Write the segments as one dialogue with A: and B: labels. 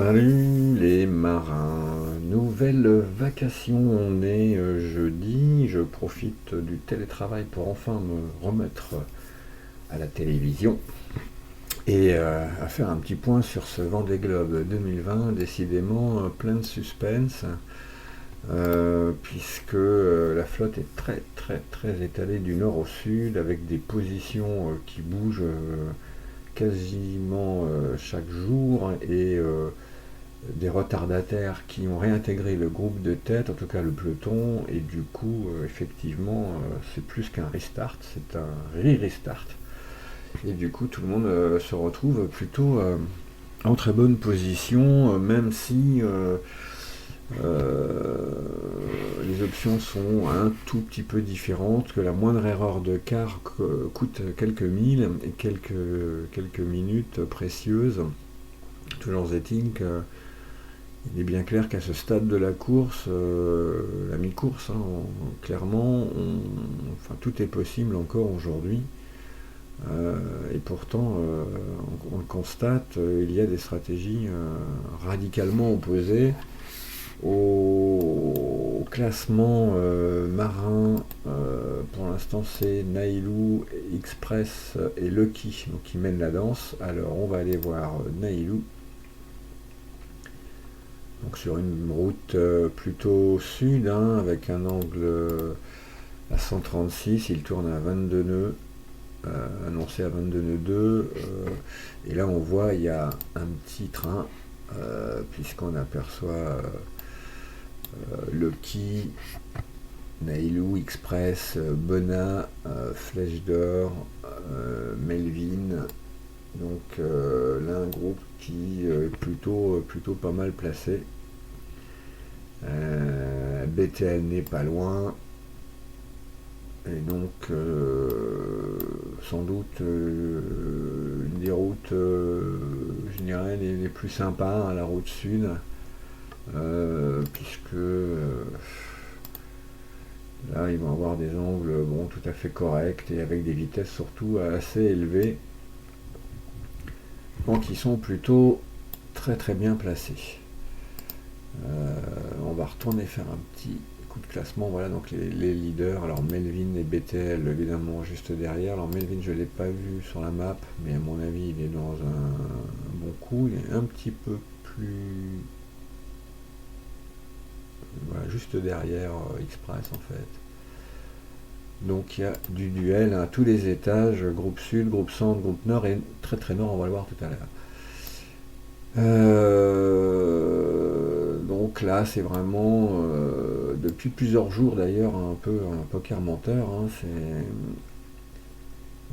A: Salut les marins, nouvelle vacation, on est jeudi, je profite du télétravail pour enfin me remettre à la télévision et à faire un petit point sur ce Vendée Globe 2020, décidément plein de suspense, puisque la flotte est très très très étalée du nord au sud avec des positions qui bougent quasiment chaque jour et des retardataires qui ont réintégré le groupe de tête, en tout cas le peloton, et du coup, effectivement, c'est plus qu'un restart, c'est un re-restart. Et du coup, tout le monde se retrouve plutôt en très bonne position, même si les options sont un tout petit peu différentes, que la moindre erreur de quart coûte quelques milles et quelques minutes précieuses. Toujours est-il que il est bien clair qu'à ce stade de la course, la mi-course, hein, clairement, enfin, tout est possible encore aujourd'hui. Et pourtant, on le constate, il y a des stratégies radicalement opposées au classement marin. Pour l'instant, c'est Nailou, Express et Lucky donc, qui mènent la danse. Alors, on va aller voir Nailou. Donc sur une route plutôt sud, hein, avec un angle à 136, il tourne à 22 nœuds, annoncé à 22 nœuds 2. Et là on voit il y a un petit train, puisqu'on aperçoit Lucky, Nailou, Express, Bonnat, Flèche d'Or, Melvin. Donc là un groupe qui est plutôt pas mal placé. BTL n'est pas loin. Et donc sans doute une des routes, je dirais, les plus sympas, hein, la route sud, puisque là ils vont avoir des angles bon, tout à fait corrects et avec des vitesses surtout assez élevées. Donc ils sont plutôt très très bien placés. On va retourner faire un petit coup de classement. Voilà donc les leaders. Alors Melvin et BTL évidemment juste derrière. Alors Melvin je ne l'ai pas vu sur la map, mais à mon avis il est dans un bon coup. Il est un petit peu plus... Voilà, juste derrière Express en fait. Donc il y a du duel à tous les étages, groupe sud, groupe centre, groupe nord et très très nord, on va le voir tout à l'heure. Donc là c'est vraiment depuis plusieurs jours d'ailleurs un peu un poker menteur, hein,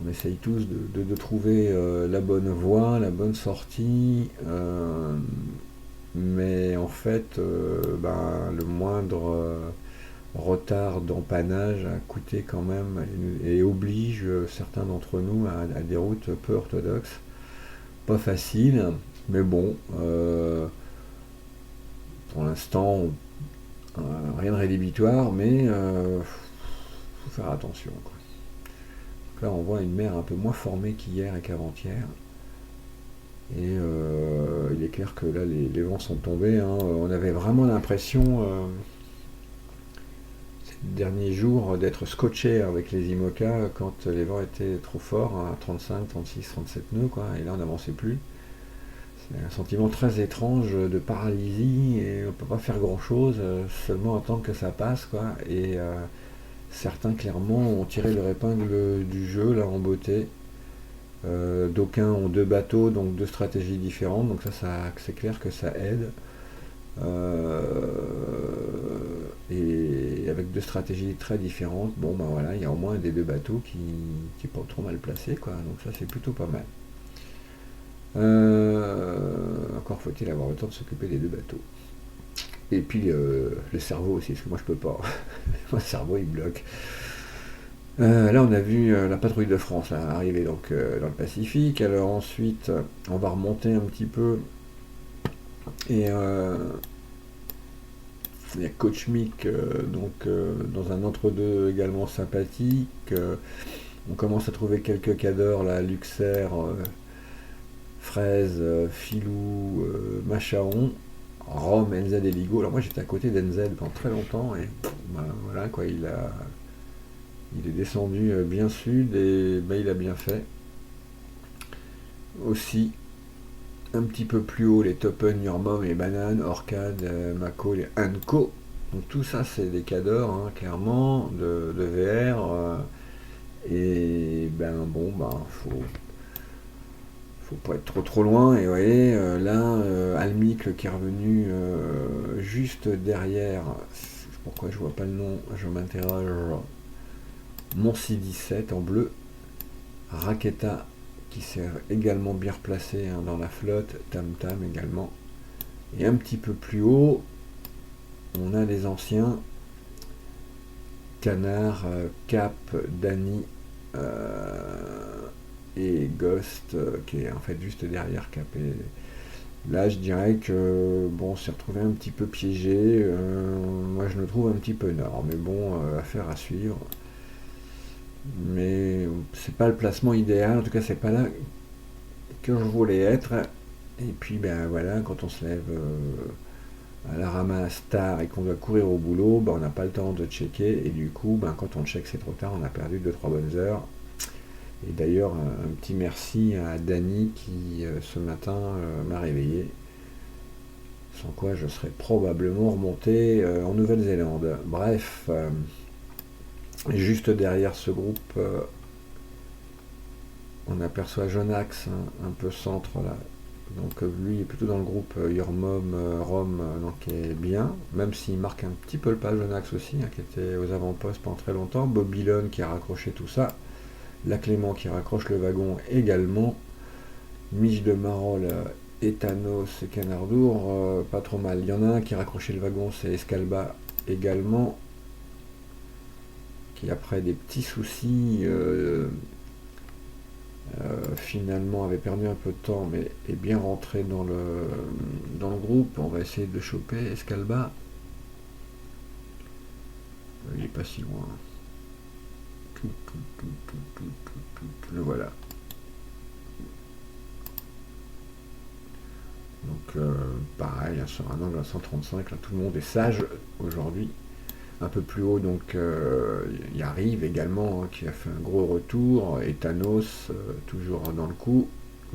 A: on essaye tous de trouver la bonne voie, la bonne sortie, mais en fait le moindre retard d'empannage a coûté quand même et oblige certains d'entre nous à des routes peu orthodoxes, pas faciles, mais bon, pour l'instant rien de rédhibitoire, mais faut faire attention, quoi. Donc là on voit une mer un peu moins formée qu'hier et qu'avant-hier, et il est clair que là les vents sont tombés, hein. On avait vraiment l'impression derniers jours d'être scotché avec les IMOCA quand les vents étaient trop forts, à 35, 36, 37 nœuds, quoi, et là on n'avançait plus. C'est un sentiment très étrange de paralysie et on peut pas faire grand chose, seulement attendre que ça passe, quoi. Et certains clairement ont tiré leur épingle du jeu là en beauté. D'aucuns ont deux bateaux, donc deux stratégies différentes, donc ça c'est clair que ça aide. Et avec deux stratégies très différentes, bon ben voilà, il y a au moins des deux bateaux qui est pas trop mal placé, quoi, donc ça c'est plutôt pas mal. Encore faut-il avoir le temps de s'occuper des deux bateaux. Et puis le cerveau aussi, parce que moi je peux pas. Mon cerveau il bloque. Là on a vu la patrouille de France là, arriver donc, dans le Pacifique. Alors ensuite on va remonter un petit peu. Et il y a Coach Mick, dans un entre-deux également sympathique. On commence à trouver quelques cadors, là, Luxair, Fraise, Filou, Machaon, Rome, NZ et Ligo. Alors moi j'étais à côté d'NZ pendant très longtemps et voilà quoi, il est descendu bien sud et il a bien fait. Aussi, un petit peu plus haut, les Toppen, Urmom et Banane, Orcade, Mako, les Anko. Donc tout ça c'est des cadors, hein, clairement, de VR. Et faut pas être trop loin. Et vous voyez, là, Almicle qui est revenu juste derrière. Pourquoi je vois pas le nom? Je m'interroge. Moncy 17 en bleu. Raketa qui s'est également bien replacé, hein, dans la flotte. Tam Tam également. Et un petit peu plus haut, on a les anciens. Canard, Cap, Dany et Ghost, qui est en fait juste derrière Cap. Et là, je dirais que bon, c'est retrouvé un petit peu piégé. Moi, je le trouve un petit peu nord, mais bon, affaire à suivre. Mais c'est pas le placement idéal. En tout cas, c'est pas là que je voulais être. Et puis, ben voilà, quand on se lève à la ramasse tard et qu'on doit courir au boulot, ben, on n'a pas le temps de checker. Et du coup, ben, quand on check, c'est trop tard. On a perdu 2-3 bonnes heures. Et d'ailleurs, un petit merci à Dany qui, ce matin, m'a réveillé. Sans quoi je serais probablement remonté en Nouvelle-Zélande. Bref, juste derrière ce groupe, on aperçoit Jonax, hein, un peu centre là. Donc lui est plutôt dans le groupe Urmom, Rome, donc qui est bien, même s'il marque un petit peu le pas, Jonax aussi, hein, qui était aux avant-postes pendant très longtemps. Bobylon qui a raccroché tout ça. La Clément qui raccroche le wagon également. Mich de Marolles, Ethanos et Canardour, pas trop mal. Il y en a un qui a raccroché le wagon, c'est Escalba également, qui après des petits soucis, finalement avait perdu un peu de temps, mais est bien rentré dans le groupe. On va essayer de le choper, Escalba. Il est pas si loin. Le voilà. Donc pareil, sur un angle à 135, là, tout le monde est sage aujourd'hui. Un peu plus haut, donc il y arrive également, hein, qui a fait un gros retour. Et Thanos, toujours dans le coup.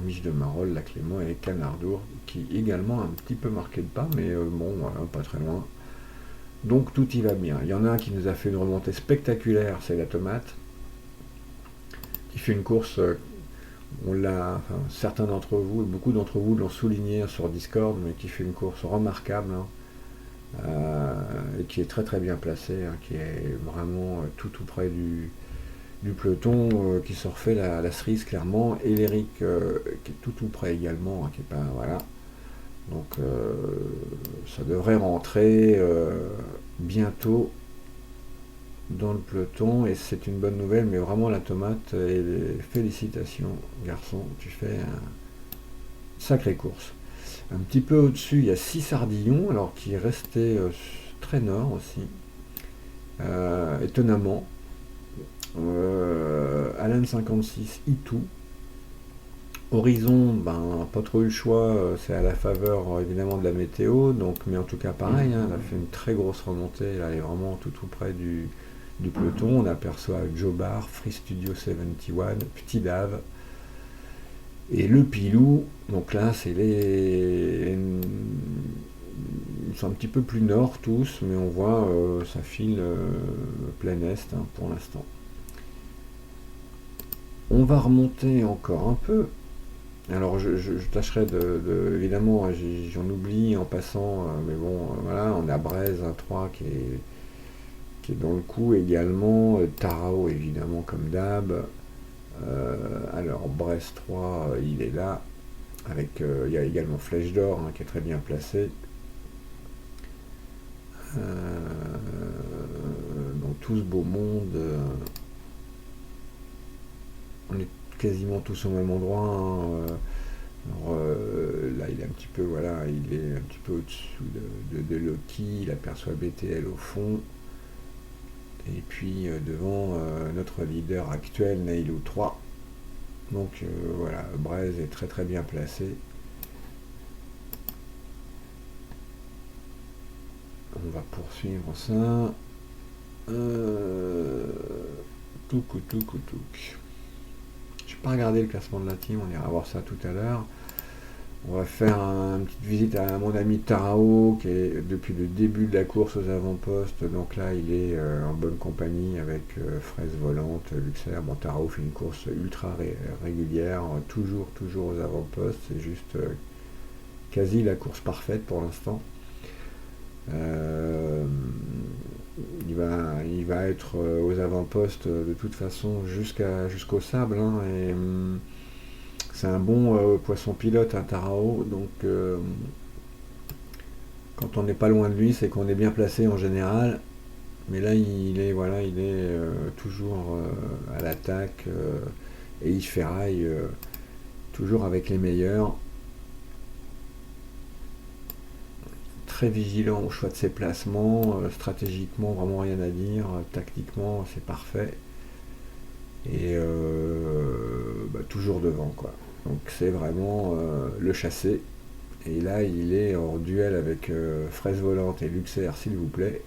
A: Mich de Marolles, la Clément et Canardour, qui également un petit peu marqué de pas, mais bon, voilà, pas très loin. Donc tout y va bien. Il y en a un qui nous a fait une remontée spectaculaire, c'est la Tomate, qui fait une course. Certains d'entre vous, beaucoup d'entre vous l'ont souligné sur Discord, mais qui fait une course remarquable, hein, et qui est très très bien placé, hein, qui est vraiment tout près du peloton, qui se refait la cerise clairement, et l'Eric qui est tout près également, hein, qui est pas, voilà. Donc ça devrait rentrer bientôt dans le peloton, et c'est une bonne nouvelle. Mais vraiment, la Tomate, et félicitations garçon, tu fais une sacrée course. Un petit peu au-dessus, il y a 6 Sardillons, alors qui est resté très nord aussi, étonnamment. Alan 56, Itou. Horizon, ben pas trop eu le choix, c'est à la faveur évidemment de la météo, donc, mais en tout cas pareil, hein, elle a fait une très grosse remontée, là, elle est vraiment tout près du peloton. On aperçoit Joe Bar, Free Studio 71, Petit Dave et le Pilou. Donc là, c'est ils sont un petit peu plus nord tous, mais on voit ça file plein est, hein, pour l'instant. On va remonter encore un peu. Alors je tâcherai évidemment, j'en oublie en passant, mais bon, voilà, on a Braise 1-3 qui est dans le coup également, Tarao évidemment comme d'hab. Alors Brest 3, il est là, avec il y a également Flèche d'Or, hein, qui est très bien placé. Donc tout ce beau monde, on est quasiment tous au même endroit, hein. Alors, là il est un petit peu, voilà, il est un petit peu au-dessous de Loki, il aperçoit BTL au fond. Et puis devant notre leader actuel, Nailou 3. Donc voilà, Braise est très très bien placé. On va poursuivre ça. Touk touk touk. J'ai pas regardé le classement de la team, on ira voir ça tout à l'heure. On va faire une petite visite à mon ami Tarao qui est depuis le début de la course aux avant-postes. Donc là, il est en bonne compagnie avec Fraise Volante, Luxair. Bon, Tarao fait une course ultra régulière, toujours aux avant-postes. C'est juste quasi la course parfaite pour l'instant. Il va être aux avant-postes de toute façon jusqu'au sable. Hein, et c'est un bon poisson pilote, un Tarao. Donc quand on n'est pas loin de lui, c'est qu'on est bien placé en général. Mais là, il est toujours à l'attaque et il ferraille toujours avec les meilleurs. Très vigilant au choix de ses placements, stratégiquement vraiment rien à dire, tactiquement c'est parfait et toujours devant quoi. Donc c'est vraiment le chassé et là il est en duel avec Fraise Volante et Luxair s'il vous plaît,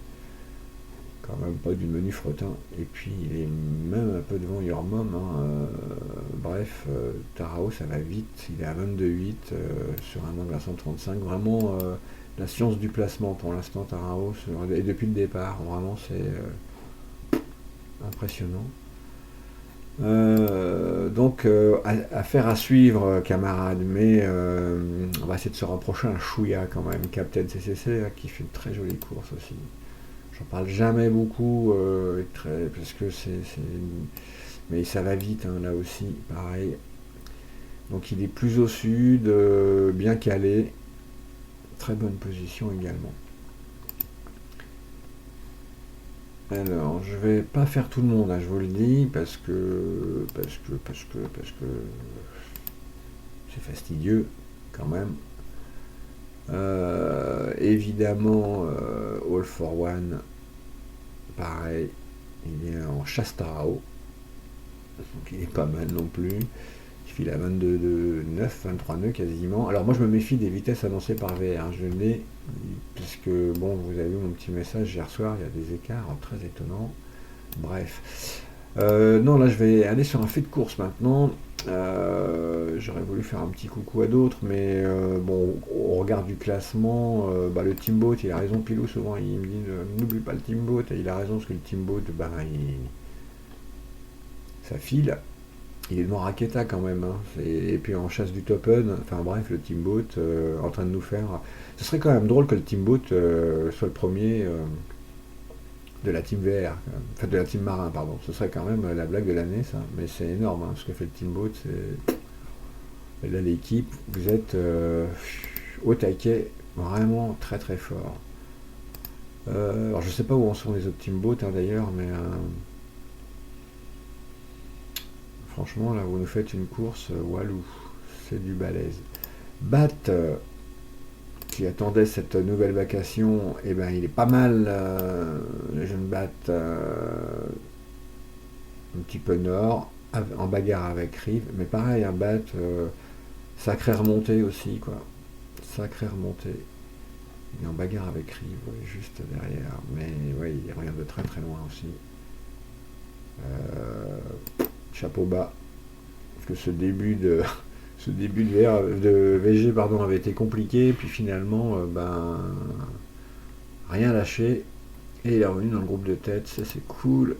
A: quand même pas du menu fretin et puis il est même un peu devant Your Mom, hein, bref, Tarao ça va vite, il est à 22,8 sur un angle à 135, vraiment la science du placement pour l'instant Tarao, et depuis le départ, vraiment c'est impressionnant. Donc affaire à suivre camarades, mais on va essayer de se rapprocher un chouïa quand même, Captain CCC qui fait une très jolie course aussi. J'en parle jamais beaucoup parce que mais ça va vite hein, là aussi, pareil. Donc il est plus au sud, bien calé, très bonne position également. Alors, je vais pas faire tout le monde, hein, je vous le dis, parce que c'est fastidieux quand même. Évidemment, All for One, pareil, il est en chasse Tarao, donc il est pas mal non plus. Il file à 22 9, 23 nœuds quasiment. Alors moi je me méfie des vitesses annoncées par VR, hein. Je l'ai, puisque bon, vous avez vu mon petit message hier soir, il y a des écarts très étonnants. Bref. Non, là je vais aller sur un fait de course maintenant. J'aurais voulu faire un petit coucou à d'autres, mais bon, au regard du classement, le Teamboat, il a raison, Pilou, souvent il me dit n'oublie pas le Teamboat, et il a raison parce que le Teamboat, ça file. Il est devant Raketa quand même, hein. Et puis en chasse du top-un, enfin bref, le Teamboat en train de nous faire. Ce serait quand même drôle que le Teamboat soit le premier de la team VR, enfin de la team marin, pardon. Ce serait quand même la blague de l'année, ça. Mais c'est énorme, hein, ce que fait le Teamboat. Et là, l'équipe, vous êtes au taquet, vraiment très très fort. Alors je sais pas où en sont les autres Teamboats hein, d'ailleurs, mais franchement, là, vous nous faites une course, walou, c'est du balèze. Bat, qui attendait cette nouvelle vacation, et ben il est pas mal, le jeune Bat, un petit peu nord, en bagarre avec Rive, mais pareil, un Bat, sacré remontée aussi, quoi. Sacré remontée. Il est en bagarre avec Rive, ouais, juste derrière, mais ouais, il revient de très très loin aussi. Chapeau bas, parce que ce début de VG pardon, avait été compliqué, puis finalement rien lâché et il est revenu dans le groupe de tête, ça c'est cool.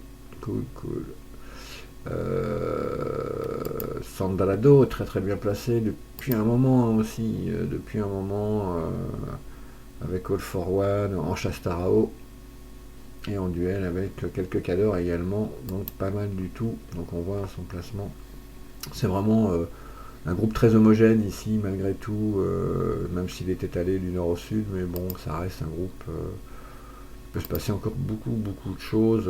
A: Sandrado très très bien placé depuis un moment aussi, avec All for One en chasse Tarao et en duel avec quelques cadors également, donc pas mal du tout. Donc on voit son placement, c'est vraiment un groupe très homogène ici malgré tout, même s'il est étalé du nord au sud, mais bon, ça reste un groupe, il peut se passer encore beaucoup de choses.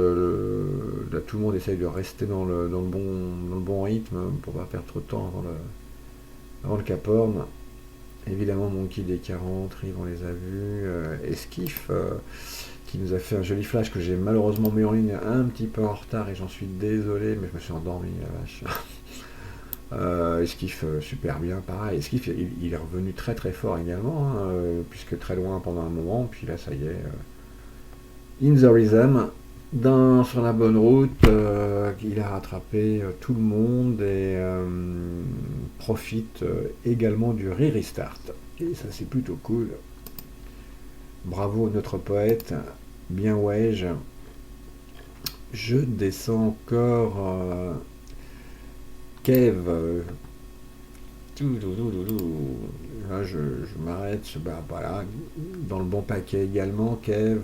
A: Là tout le monde essaye de rester dans le bon rythme pour pas perdre trop de temps avant le Cap Horn. Évidemment Monkey des 40, Rive on les a vus, Esquif qui nous a fait un joli flash que j'ai malheureusement mis en ligne un petit peu en retard et j'en suis désolé, mais je me suis endormi la vache. Esquif super bien, pareil. Esquif, il est revenu très très fort également, hein, puisque très loin pendant un moment, puis là ça y est, in the rhythm, sur la bonne route, il a rattrapé tout le monde et profite également du restart. Et ça c'est plutôt cool. Bravo notre poète, bien ouais. Je descends encore Kev. Là, je m'arrête. Bah, voilà, dans le bon paquet également, Kev.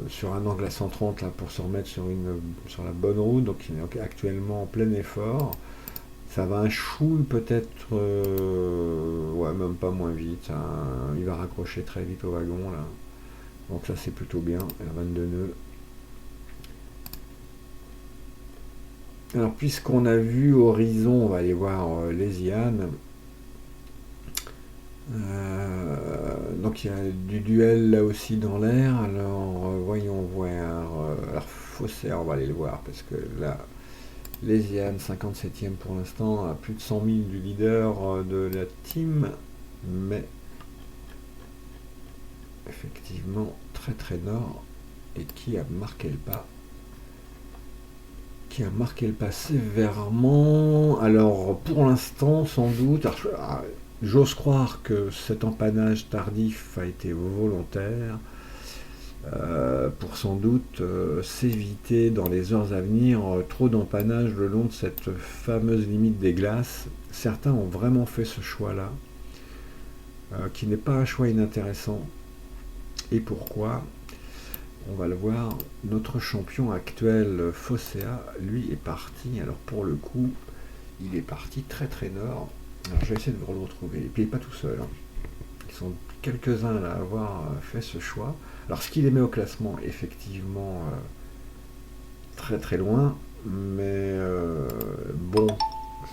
A: Sur un angle à 130 là, pour se remettre sur la bonne route. Donc il est actuellement en plein effort. Ça va un chouille peut-être. Ouais, même pas moins vite. Hein. Il va raccrocher très vite au wagon là. Donc ça c'est plutôt bien. R 22 nœuds. Alors, puisqu'on a vu Horizon, on va aller voir Léziane. Donc, il y a du duel là aussi dans l'air. Alors, voyons voir. Alors, Faussaire, on va aller le voir parce que là, Léziane, 57e pour l'instant, à plus de 100 000 du leader de la team. Mais, effectivement, très très nord. Et qui a marqué le pas? Qui a marqué le pas sévèrement. Alors, pour l'instant, sans doute, j'ose croire que cet empannage tardif a été volontaire pour sans doute s'éviter dans les heures à venir trop d'empannage le long de cette fameuse limite des glaces. Certains ont vraiment fait ce choix-là, qui n'est pas un choix inintéressant. Et pourquoi? On va le voir, notre champion actuel, Fossea, lui est parti, alors pour le coup, il est parti très très nord. Alors je vais essayer de vous le retrouver. Et puis il n'est pas tout seul. Hein. Ils sont quelques-uns à avoir fait ce choix. Alors ce qu'il met au classement, effectivement, très très loin, mais bon,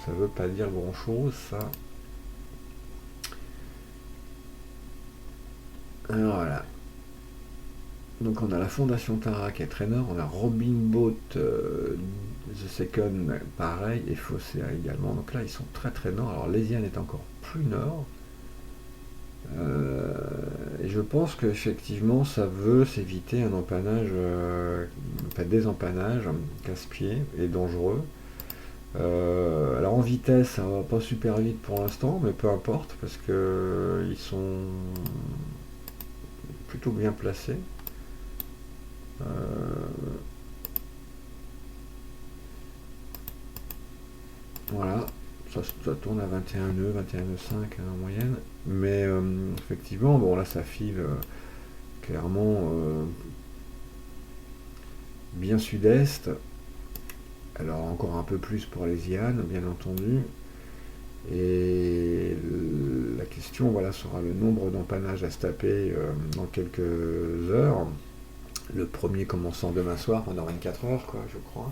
A: ça ne veut pas dire grand-chose, ça. Alors voilà. Donc on a la Fondation Tara qui est très nord, on a Robin Boat, The Second, pareil, et Fossea également. Donc là ils sont très très nord. Alors Léziane est encore plus nord. Et je pense qu'effectivement ça veut s'éviter un empannage, enfin des empannages casse-pied et dangereux. Alors en vitesse ça va pas super vite pour l'instant, mais peu importe parce que ils sont plutôt bien placés. Voilà, ça tourne à 21 nœuds, 21 nœuds 5 en moyenne. Mais effectivement, bon là ça file clairement bien sud-est. Alors encore un peu plus pour les Ian, bien entendu. Et la question voilà, sera le nombre d'empannages à se taper dans quelques heures. Le premier commençant demain soir pendant 24 heures, quoi, je crois.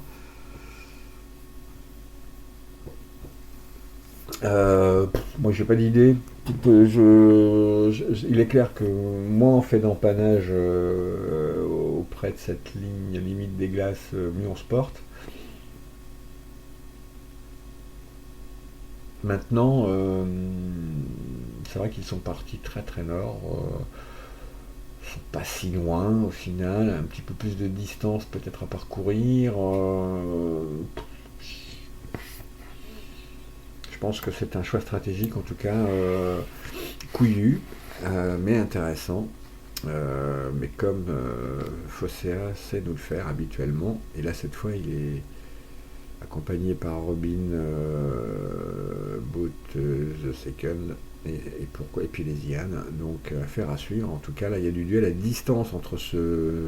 A: Moi, j'ai pas d'idée. Il est clair que moins on fait d'empannage auprès de cette ligne limite des glaces, mieux on se porte. Maintenant, c'est vrai qu'ils sont partis très très nord. Pas si loin au final, un petit peu plus de distance peut-être à parcourir. Je pense que c'est un choix stratégique en tout cas couillu, mais intéressant. Mais comme Fossea sait nous le faire habituellement, et là cette fois il est accompagné par Robin Boat The Second et puis les Ian, donc affaire à suivre. En tout cas là il y a du duel à distance entre ces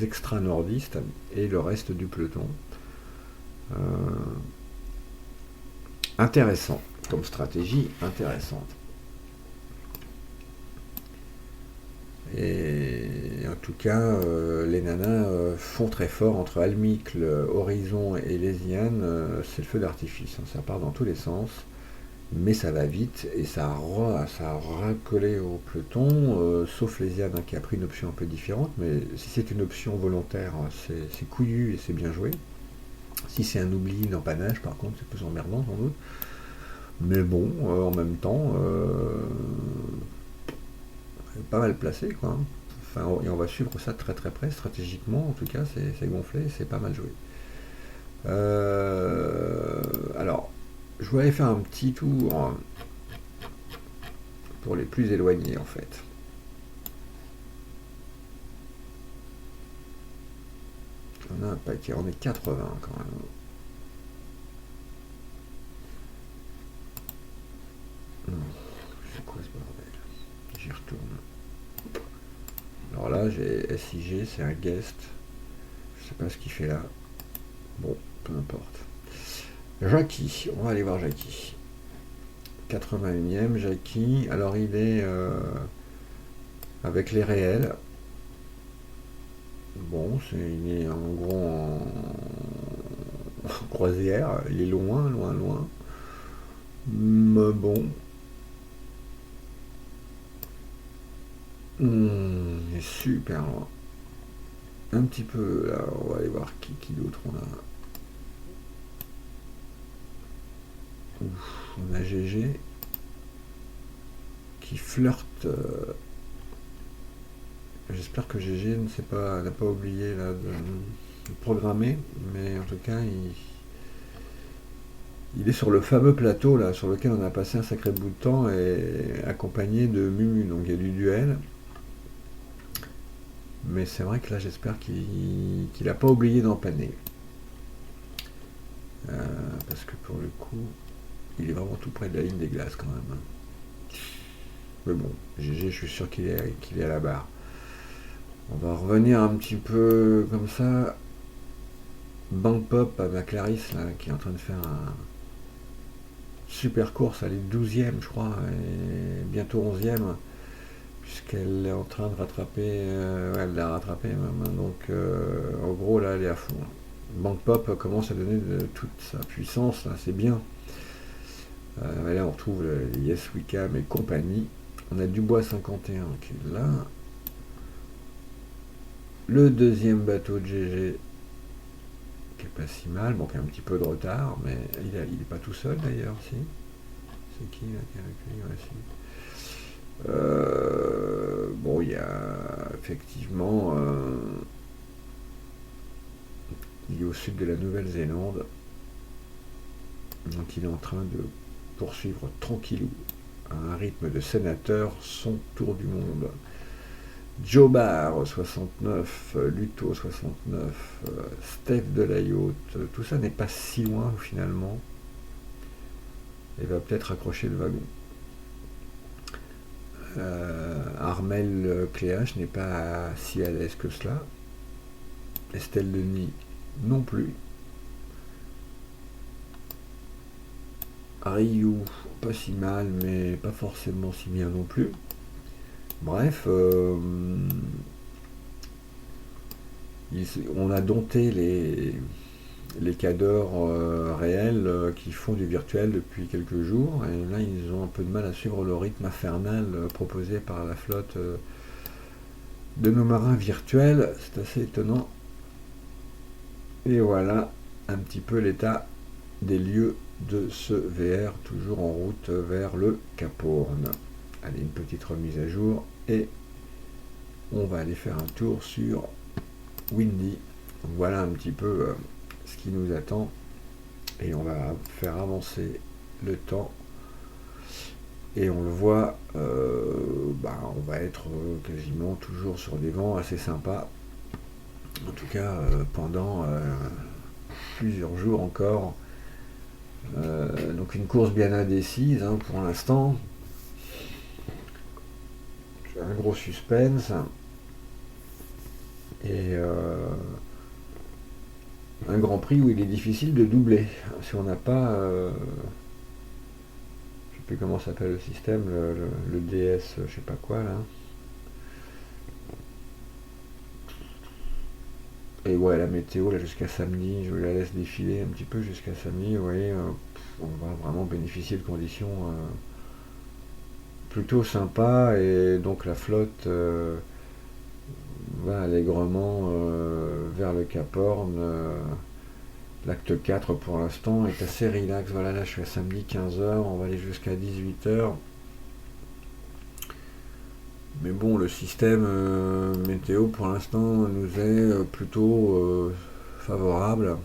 A: extra nordistes et le reste du peloton. Intéressant comme stratégie, intéressante. Et en tout cas, les nanas font très fort entre Almicle, Horizon et Léziane. C'est le feu d'artifice, hein, ça part dans tous les sens. Mais ça va vite et ça a racolé au peloton, sauf Léziane hein, qui a pris une option un peu différente. Mais si c'est une option volontaire, c'est couillu et c'est bien joué. Si c'est un oubli d'empannage, par contre, c'est plus emmerdant sans doute. Mais bon, en même temps, pas mal placé, quoi. Enfin, et on va suivre ça très très près, stratégiquement, en tout cas, c'est gonflé, c'est pas mal joué. Alors, je voulais faire un petit tour pour les plus éloignés, en fait. On a un paquet, on est 80 quand même. Non, c'est quoi ce bordel? J'y retourne. Alors là, j'ai SIG, c'est un guest. Je sais pas ce qu'il fait là. Bon, peu importe. Jackie, on va aller voir Jackie. 81e, Jackie. Alors il est avec les réels. Bon, il est en gros en croisière. Il est loin, loin, loin. Mais bon. Il est super loin. Un petit peu là, on va aller voir qui d'autre on a. Ouf, on a GG qui flirte. J'espère que GG n'a pas oublié là, de programmer, mais en tout cas il est sur le fameux plateau là sur lequel on a passé un sacré bout de temps et accompagné de Mumu, donc il y a du duel. Mais c'est vrai que là j'espère qu'il n'a pas oublié d'empanner. Parce que pour le coup, il est vraiment tout près de la ligne des glaces quand même. Mais bon, GG, je suis sûr qu'il est à la barre. On va revenir un petit peu comme ça. Bank Pop à ma Clarisse là, qui est en train de faire un super course, elle est 12e je crois, et bientôt 11e, puisqu'elle est en train de rattraper, elle l'a rattrapé même, hein. Donc en gros là elle est à fond. Bank Pop commence à donner de toute sa puissance, là, c'est bien. Là on retrouve les Yes Wickham et compagnie. On a Dubois 51 qui est là. Le deuxième bateau de GG qui est pas si mal, bon qui a un petit peu de retard, mais il est pas tout seul d'ailleurs, si. C'est qui là qui a avec lui, bon, il y a effectivement il est au sud de la Nouvelle-Zélande, donc il est en train de poursuivre tranquillou à un rythme de sénateur son tour du monde. Joe Barr 69, Luto 69, Steph Delayotte, tout ça n'est pas si loin finalement et va peut-être accrocher le wagon. Armel Cléache n'est pas si à l'aise que cela. Estelle Denis non plus. Ryu, pas si mal, mais pas forcément si bien non plus. Bref, on a dompté les cadors réels qui font du virtuel depuis quelques jours, et là ils ont un peu de mal à suivre le rythme infernal proposé par la flotte de nos marins virtuels. C'est assez étonnant. Et voilà un petit peu l'état des lieux de ce VR, toujours en route vers le Cap Horn. Allez, une petite remise à jour et on va aller faire un tour sur Windy. Voilà un petit peu ce qui nous attend et on va faire avancer le temps et on le voit, on va être quasiment toujours sur des vents assez sympas, en tout cas pendant plusieurs jours encore. Donc une course bien indécise pour l'instant, un gros suspense et un Grand Prix où il est difficile de doubler si on n'a pas je sais plus comment s'appelle le système, le DS je sais pas quoi là. Et ouais, la météo là jusqu'à samedi, je la laisse défiler un petit peu jusqu'à samedi, vous voyez, on va vraiment bénéficier de conditions plutôt sympas et donc la flotte va allègrement vers le Cap Horn L'acte 4 pour l'instant est assez relax. Voilà, là je suis à samedi 15h, on va aller jusqu'à 18h. Mais bon, le système météo pour l'instant nous est plutôt favorable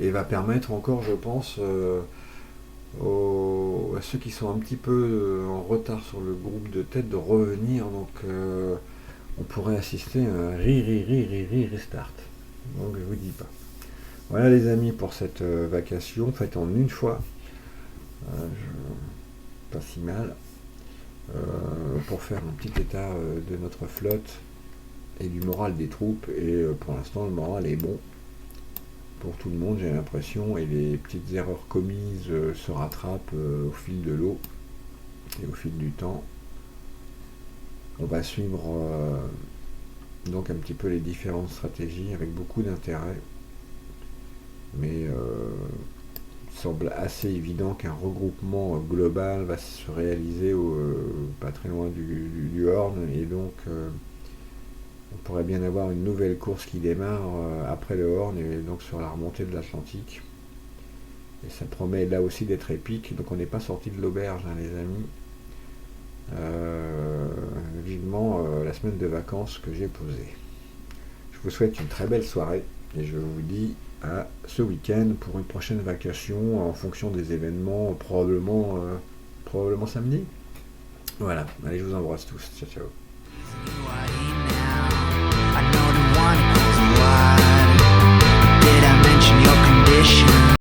A: et va permettre encore, je pense, à ceux qui sont un petit peu en retard sur le groupe de tête de revenir. Donc on pourrait assister à un restart. Donc je vous dis pas. Voilà les amis pour cette vacation faite en une fois. Pas si mal. Pour faire un petit état de notre flotte et du moral des troupes. Et pour l'instant, le moral est bon pour tout le monde, j'ai l'impression. Et les petites erreurs commises se rattrapent au fil de l'eau et au fil du temps. On va suivre donc un petit peu les différentes stratégies avec beaucoup d'intérêt. Mais il semble assez évident qu'un regroupement global va se réaliser pas très loin du Horn, et donc on pourrait bien avoir une nouvelle course qui démarre après le Horn, et donc sur la remontée de l'Atlantique. Et ça promet là aussi d'être épique, donc on n'est pas sorti de l'auberge, hein, les amis. Vivement la semaine de vacances que j'ai posée. Je vous souhaite une très belle soirée, et je vous dis à ce week-end pour une prochaine vacation en fonction des événements, probablement samedi. Voilà, allez, je vous embrasse tous, ciao ciao.